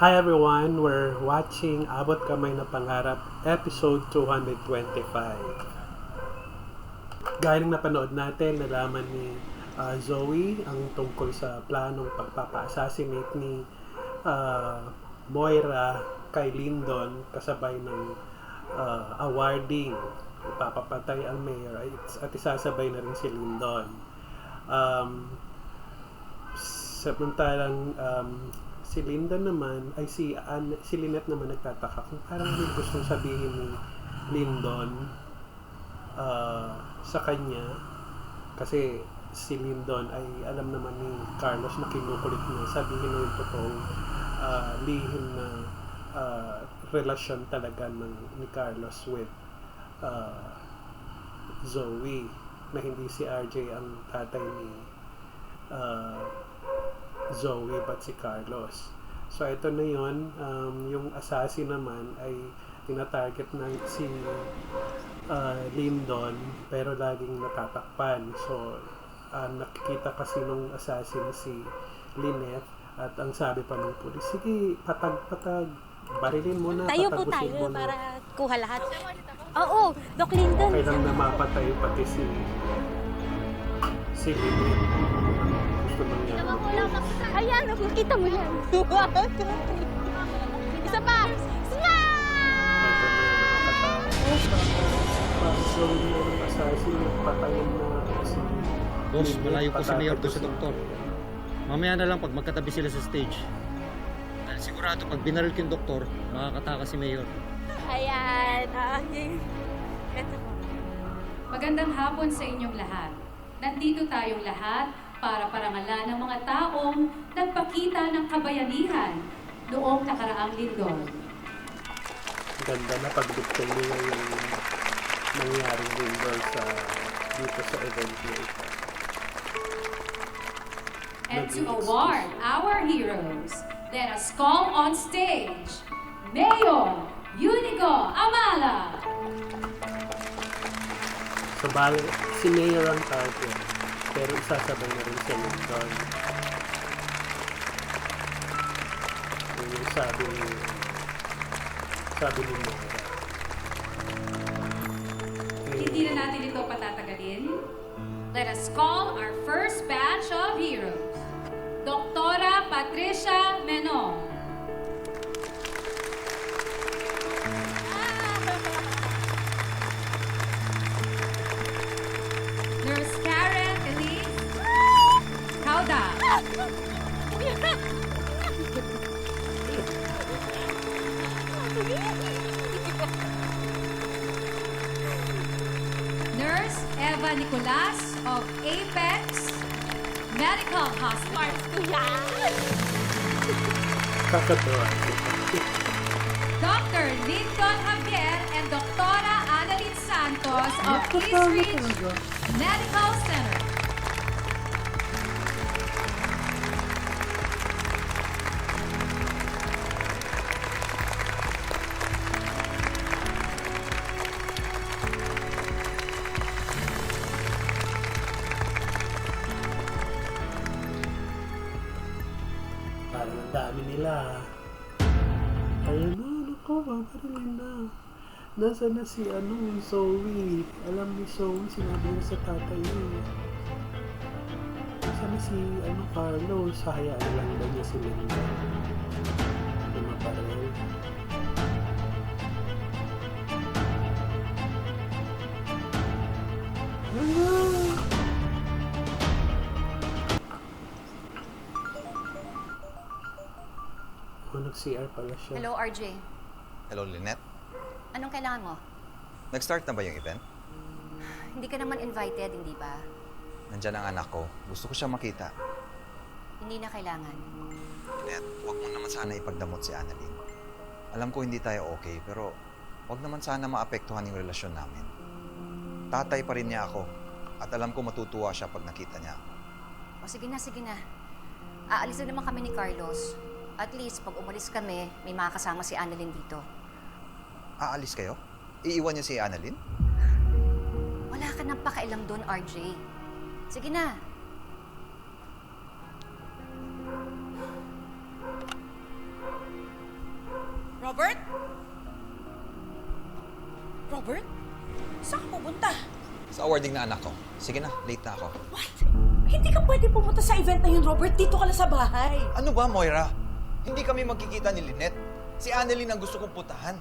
Hi everyone, we're watching Abot Kamay na Pangarap, episode 225. Gaya ng napanood natin, nalaman ni Zoe ang tungkol sa planong pagpapa-assassinate ni Moira kay Lyndon kasabay ng awarding. Ipapapatay ang mayor at isasabay na rin si Lyndon. Samantalang si Lyndon naman ay si Lynette naman nagtataka kung parang may gustong sabihin ni Lyndon sa kanya kasi si Lyndon ay alam naman ni Carlos na kinukulit niya sabihin na yung totoong lihim na relasyon talaga ni Carlos with Zoe na hindi si RJ ang tatay ni Zoe but si Carlos. So ito na yun, yung assassin naman ay tinatarget na si Lyndon pero laging natatakpan. So nakikita kasi nung assassin si Lynette at ang sabi pa ng pulis, sige, patag, barilin mo na, tayo po patagusin tayo mo na. para kuha lahat. Oo, Doc Lyndon. Okay lang na mapatay pati si Lynette. Gusto nang yan. Ayan, nakikita mo yan. Isa pa! Boss, malayo po si Mayor doon sa doktor. Mamaya na lang pag magkatabi sila sa stage. Dahil sigurado pag binaril yung doktor, makakataka si Mayor. Ayan. Ito. Magandang hapon sa inyong lahat. Nandito tayong lahat para parangalan ng mga taong nagpakita ng kabayanihan noong nakaraang linggo. Ganda na pagdugtong nila yung nangyaring linggo dito sa event na ito. And to award our heroes, let us call on stage Mayor Unigo Amala. So, si Mayor ang target, pero isasabay na rin siya Lyndon. Yun yung sabi ni Moira. Hindi na natin ito patatagalin. Let us call our first batch of heroes. Doktora Patricia Menon. Nurse Karen Elise Cauda. Nurse Eva Nicolas of Apex Medical Hospital. Kakatawa. Dr. Lyndon Javier and Doktora Annalyn Santos of East Ridge Medical Center. Parang ang dami nila. Ayun na, naku, babarilin na. Nasaan na si Zoe? Alam ni Zoe, sinabi niya sa tatay niya. Nasaan na si Carlos? Hayaan lang ba niya si Linda? Hindi maparel. Nag-CR pala siya. Hello, RJ. Hello, Lynette. Anong kailangan mo? Nag-start na ba yung event? Hindi ka naman invited, hindi ba? Nandyan ang anak ko. Gusto ko siya makita. Hindi na kailangan. Lynette, huwag mo naman sana ipagdamot si Annalyn. Alam ko hindi tayo okay, pero huwag naman sana maapektuhan yung relasyon namin. Tatay pa rin niya ako. At alam ko matutuwa siya pag nakita niya ako. O sige na, sige na. Aalis na naman kami ni Carlos. At least, pag umalis kami, may makakasama si Annalyn dito. Aalis kayo? Iiwan niyo si Annalyn? Wala ka nang pakialam doon, RJ. Sige na. Robert? Robert? Saan ka pupunta? Sa awarding na anak ko. Sige na, late na ako. What? Hindi ka pwede pumunta sa event na yun, Robert. Dito ka lang sa bahay. Ano ba, Moira? Hindi kami magkikita ni Lynette. Si Annalyn ang gusto kong puntahan.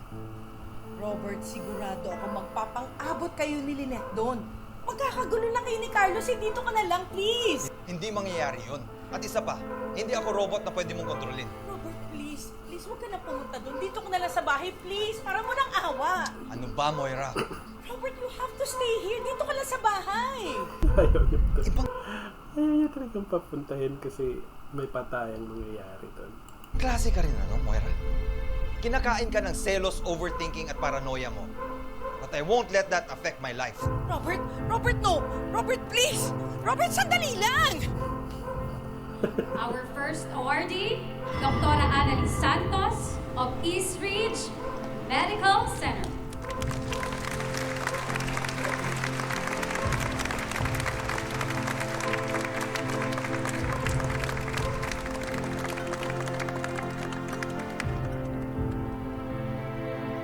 Robert, sigurado ako magpapang-abot kayo ni Lynette doon. Magkakagulo na kayo ni Carlos, dito ka na lang, please. Hindi mangyayari yun. At isa pa, hindi ako robot na pwede mong kontrolin. Robert, please. Please, huwag ka na pumunta doon. Dito ka na lang sa bahay, please. Para mo nang awa. Ano ba, Moira? Robert, you have to stay here. Dito ka lang sa bahay. Ayaw niya to. Ibang Ayaw niya talagang papuntahin kasi may patayang mangyayari doon. klase ka rin, ano, Moira? Kinakain ka ng selos, overthinking at paranoia mo. But I won't let that affect my life. Robert, Robert, no. Robert, please. Robert, sandali lang. Our first awardee, Dr. Annalyn Santos of East Ridge Medical Center.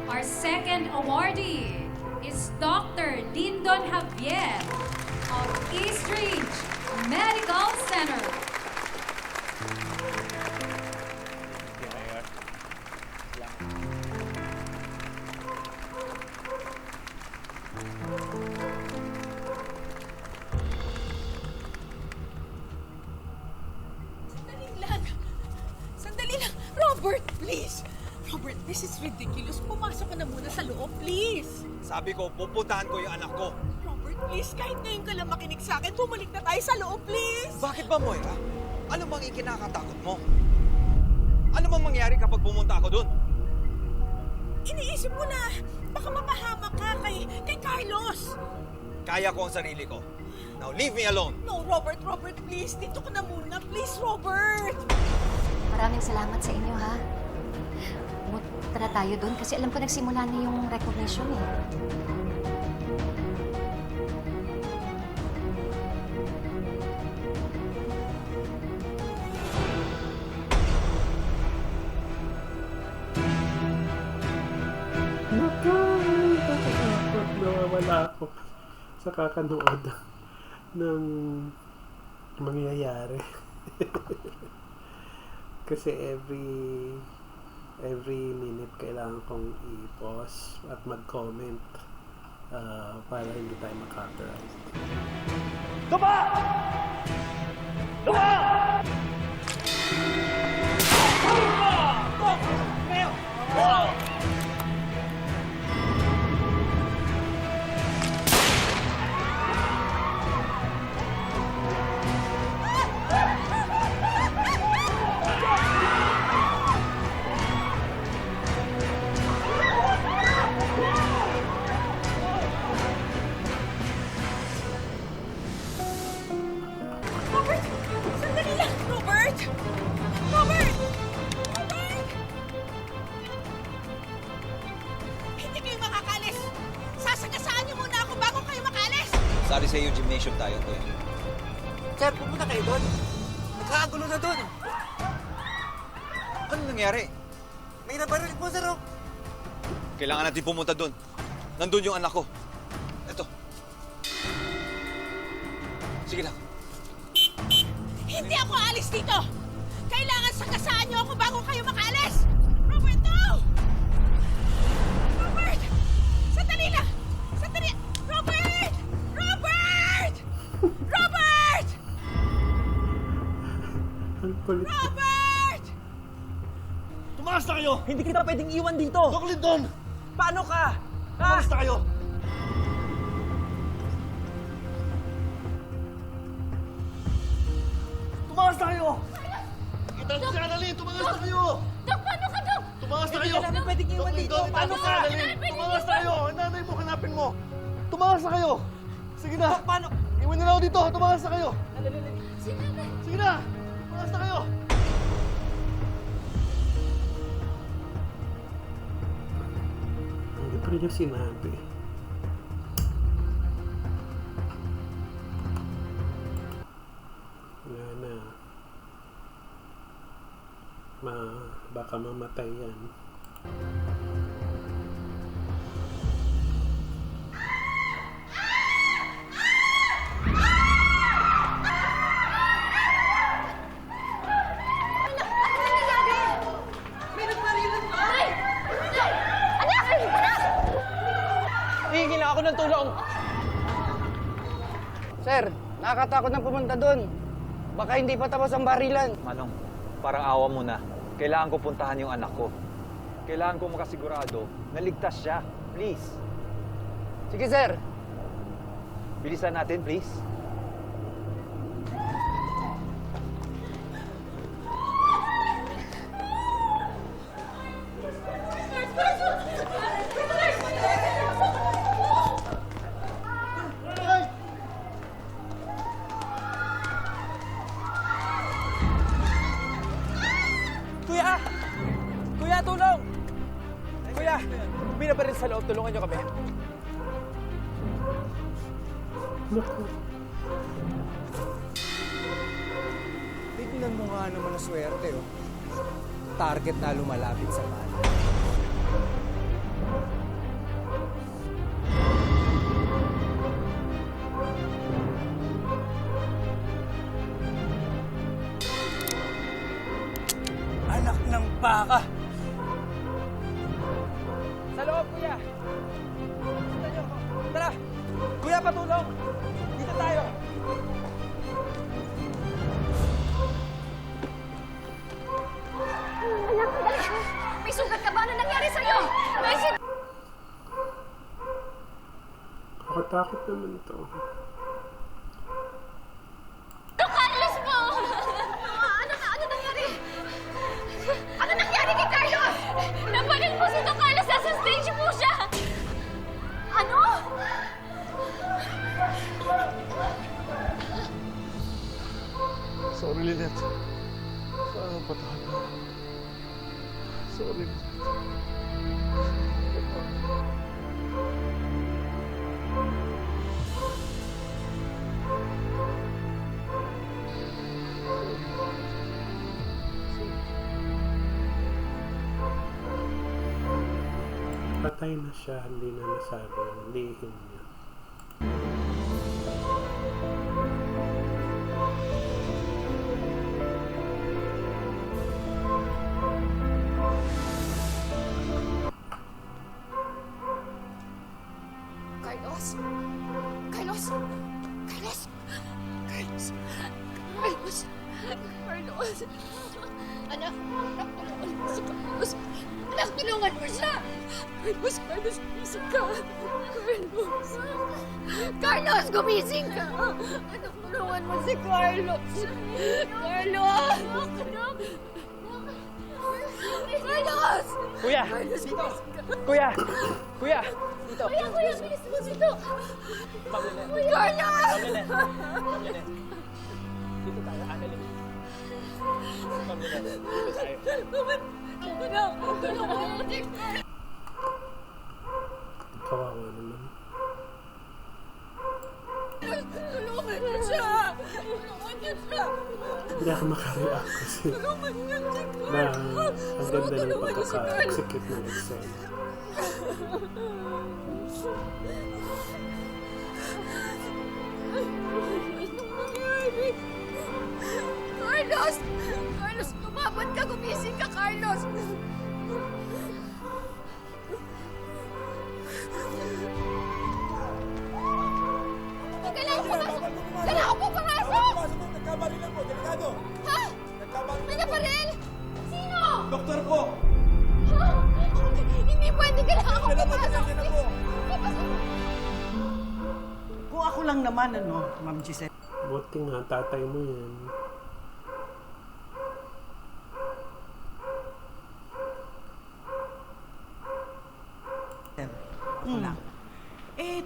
Our second awardee is Dr. Dindon Javier of East Ridge Medical Center. Sandali lang. Sandali lang. Robert, please. Robert, this is ridiculous. Pumasok ka na muna sa loob, please. Sabi ko, pupuntahan ko yung anak ko. Robert, please, kahit ngayon ka lang makinig sa akin, bumalik na tayo sa loob, please. Bakit ba, Moira? Ano bang ikinakatakot mo? Ano bang mangyari kapag pumunta ako doon? Iniisip mo na, baka mapahamak ka kay Carlos. Kaya ko ang sarili ko. Now leave me alone. No, Robert, please. Dito ka na muna. Please, Robert. Maraming salamat sa inyo, ha? Pumunta na tayo doon kasi alam ko nagsimula na yung recognition, eh. Nakakatakot. Nawawala ako sa kakanood ng mangyayari. Kasi every minute kailangan kong i-pause at mag-comment para hindi tayo ma-copyright. Robert, sandali lang. Robert! Robert! Robert! Hindi kayo makakalis. Sasagasaan niyo muna ako bago kayo makalis. Sorry sa iyo, gymnasium tayo to eh. Sir, pupunta kayo doon. Nagkakagulo na doon. Ano nangyari? May nabaril po, sir. Oh. Kailangan natin pumunta doon. Nandun yung anak ko. Eto. Sige lang. Hindi ako aalis dito. Kailangan sagasaan niyo ako bago kayo makalis. Robert, no! Robert! Sandali lang! Sandali! Robert! Robert! Robert! Ang kulit. Robert! Tumakas na kayo! Hindi kita pwedeng iwan dito! Doc Lindon! Paano ka? Tumakas na kayo! Tumakas na kayo! Kita ko si Annalyn! Tumakas na kayo! Dok, paano ka, Dok? Tumakas na kayo! Hindi ka namin pwedeng iwan Doc dito. Lindon, Paano itago si ka? Annalyn! Tumakas na kayo! Ang nanay mo, hanapin mo! Tumakas na kayo! Sige na! Paano? Iwan niyo na ako dito! Tumakas na kayo! Sige na. Sige na! Tumakas na kayo! Hindi pa rin yung sinabi. Wala na. Baka mamatay yan. Hihingi na ako ng tulong! Sir, nakakatakot na pumunta doon. Baka hindi pa tapos ang barilan. Manong, parang awa mo na. Kailangan ko puntahan yung anak ko. Kailangan ko makasigurado na ligtas siya. Please. Sige, sir. Bilisan natin, please. Kuya! Kuya, tulong! Kuya, may nabaril sa loob. Tulungan niyo kami. Naku. Tignan mo nga naman ang swerte, oh. Target na lumalapit sa bala. Anak ng baka! Sa loob, kuya! Kita niyo ako. Tara! Kuya, patulong! Dito tayo! May sugat ka ba? Ano nangyari sa'yo? Nakatakot naman to. Carlos po! Ano nangyari? Ano nangyari kay Carlos? Napalit po si Don Carlos! Nasa stage po siya! Ano? Sorry, Lynette. Sana patahan mo. Sorry, Lynette. Patay na siya, hindi na nasabi yung lihim niya. Carlos? Carlos? Carlos? Carlos? Carlos? Carlos? Anak, tulungan mo si Carlos. Anak, tulungan mo siya. Carlos, gumising ka. Carlos. Carlos, gumising ka. Anak, tulungan mo si Carlos. Carlos! Carlos! Kuya! Dito! Kuya! Kuya! Dito! Kuya, bilis mo dito. Pag-Lynette! Carlos! Pag-Lynette! Pag-Lynette! Dito tayo, Annalyn. Pag-Lynette! Dito tayo. Kawawa naman. Tulungan mo siya! Tulungan niyo siya! Hindi ako makareact kasi Tulungan niyo siya! na ang ganda ng pagkaka-execute ng eksena. Carlos! Carlos, tumabad ka! Gumising ka, Carlos! Kailangan ko pumasok! Kailangan ko pumasok! Nagkabarilan po, delikado! Ha? Nagkabarilan May nabaril? Sino? Doktor po! Ha? Hindi pwede! Kailangan ko pumasok! Kung ako lang naman, Ma'am Giselle. Buti nga, tatay mo yan. Ako lang.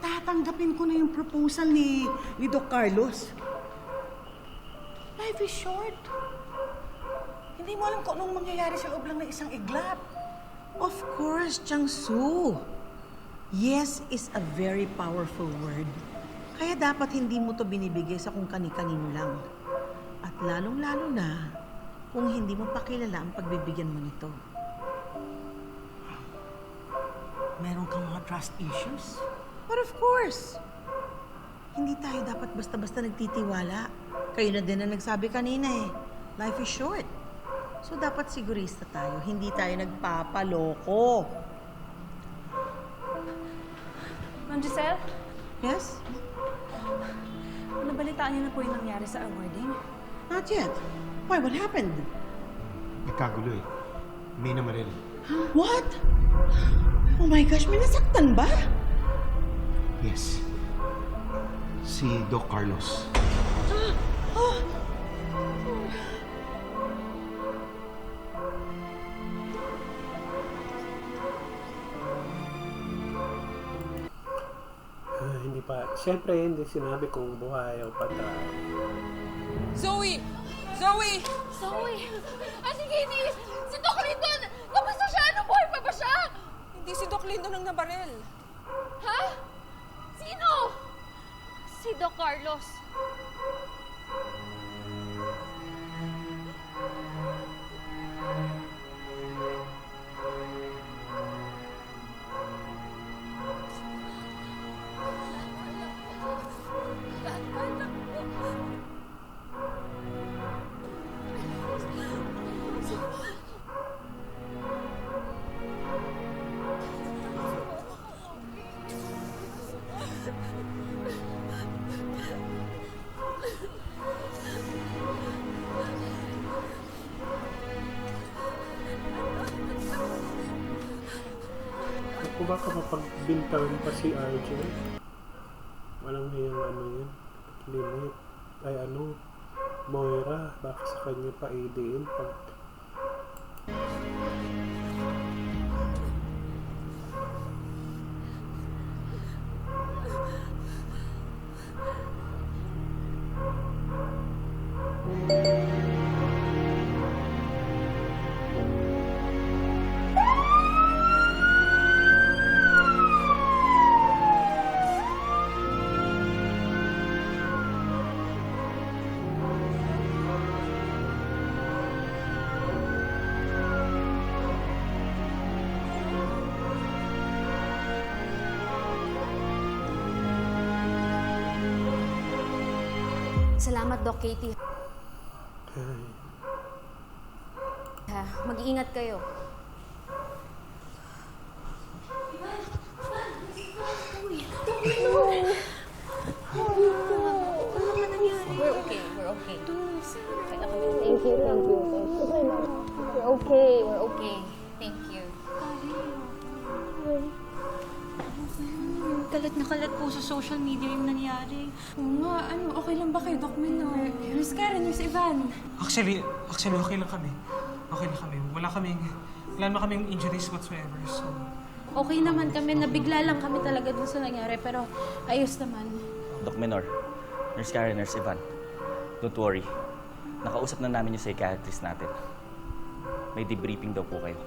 Tatanggapin ko na yung proposal ni Doc Carlos. Life is short. Hindi mo alam kung anong mangyayari sa loob lang ng isang iglap. Of course, Jiangsu. Yes is a very powerful word. Kaya dapat hindi mo to binibigay sa kung kani-kanino lang. At lalong-lalo na kung hindi mo pa kilala ang pagbibigyan mo nito. meron kang mga trust issues. But of course, hindi tayo dapat basta-basta nagtitiwala. Kayo na din ang nagsabi kanina eh. Life is short. So dapat sigurista tayo, hindi tayo nagpapaloko. Ma'am Giselle, Yes? nabalitaan niyo na po yung nangyari sa awarding? Not yet. Why? What happened? Nagkagulo eh. May namaril. What? Oh my gosh, may nasaktan ba? Yes. Si Doc Carlos. Hindi pa. Siyempre, hindi sinabi kung buhay o patay. Zoe! Zoe! Zoe! Ate Katie! Si Doc Lindon! Kamusta siya? Ano, buhay pa ba siya? Hindi si Doc Lindon ang nabaril. Ha? Sino? Si Doc Carlos. Ako baka mapagbintangan pa si RJ? Walang hiyang ano yun. Limit. Ay ano, Moira. Baka sa kanya pa ADM pag... Salamat, Doc Katie. Ay, Mag-iingat kayo. We're okay. We're okay. Thank you. We're okay. We're okay. Thank you. Kalat na kalat po sa social media yung nangyari. Oo nga, okay lang ba kayo, Doc Minor? Miss Karen, Miss Ivan. Actually, okay lang kami. Okay lang kami. Wala naman kaming injuries whatsoever, so... Okay naman kami, nabigla lang kami talaga dun sa nangyari, pero ayos naman. Doc Menor, Nurse Karen, Nurse Ivan, don't worry. Nakausap na namin yung psychiatrist natin. May debriefing daw po kayo.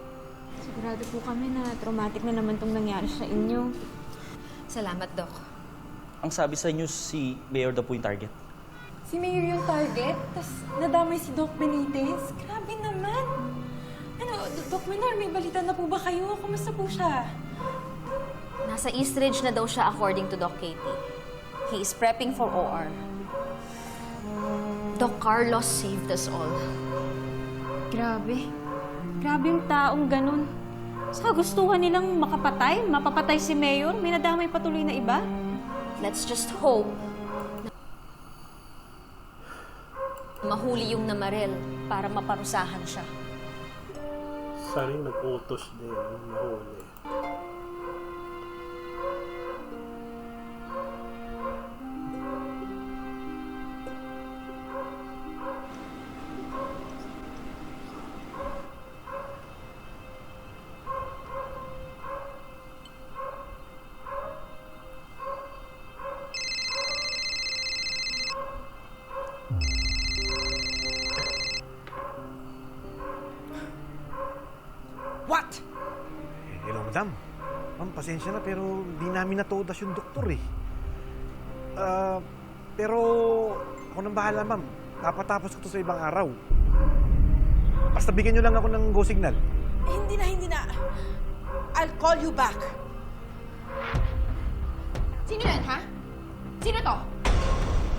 Sigurado po kami na traumatic na naman tong nangyari sa inyo. Salamat, Doc. Ang sabi sa inyo, si Mayor daw po yung target. Si Mayor yung target, tas nadamay si Doc Benitez. Grabe naman. Doc Menor, may balita na po ba kayo? Kumusta po siya? Nasa East Ridge na daw siya according to Doc Katie. He is prepping for OR. Doc Carlos saved us all. Grabe. Grabe yung taong ganun. Sa gustuhan nilang mapapatay si Mayor, may nadamay patuloy na iba. Let's just hope na mahuli yung namaril para maparusahan siya. Sana yung nag-utos din, mahuli. What? Hello, madam. Ma'am, pasensya na pero hindi namin natudas yung doktor eh. Pero ako nang bahala, ma'am. Napatapos ko to sa ibang araw. Basta bigyan nyo lang ako ng go signal. Hindi na. I'll call you back. Sino yan, ha? Sino to?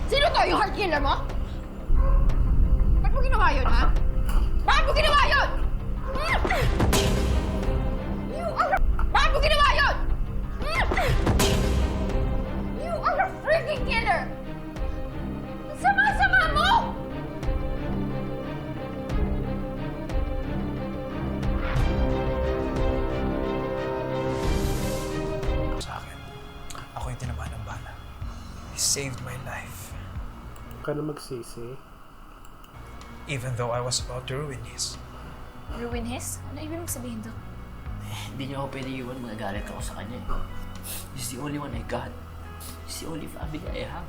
Sino to? Yung heart killer mo? Ba't mo ginawa yun, ha? Bakit mo ginawa yun? Bakit mo ginawa yun? You are a freaking killer! Ang sama-sama mo! Sa akin, ako yung tinamaan ng bala. He saved my life. Huwag ka na magsisi. Even though I was about to ruin his. Ruin his? Ano ibig mong sabihin to? Hindi niyo ako pwede iwan, magagalit ako sa kanya. He's the only one I got. He's the only family I have.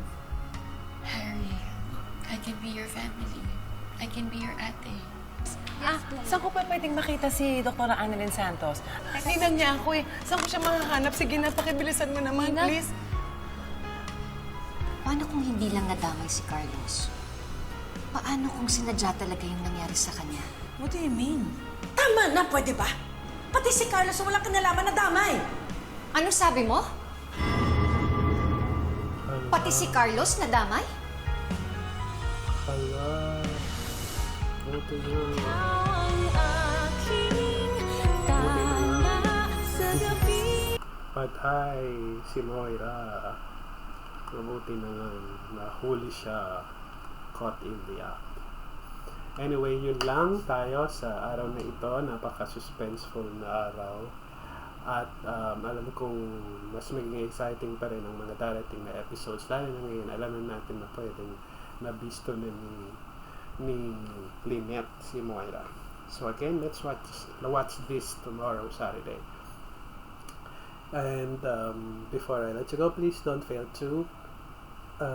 Harry, I can be your family. I can be your ate. Saan ko pa pwedeng makita si Dr. Annalyn Santos? Ninang niya ako eh. Saan ko siya mahahanap? Sige na, pakibilisan mo naman, Ninang? please. Paano kung hindi lang nadamay si Carlos? Paano kung sinadya talaga yung nangyari sa kanya? What do you mean? Tama na, pwede ba? Pati si Carlos walang kinalaman na damay. Ano sabi mo? Pati si Carlos nadamay? Hala. Buti na. Patay si Moira. Mabuti na lang. Nahuli siya. Caught in the act. Anyway, yun lang tayo sa araw na ito. Napaka-suspenseful na araw. At alam kong mas magiging exciting pa rin ang mga darating na episodes. Lalo na ngayon, alam na natin na pwedeng nabisto na ni Lynette si Moira. So again, let's watch this tomorrow, Saturday. And before I let you go, please don't fail to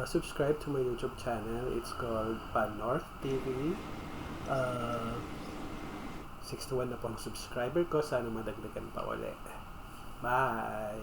subscribe to my YouTube channel. It's called Pan-North TV. 61 na po ang subscriber ko. Sana madagdagan pa ulit. Bye!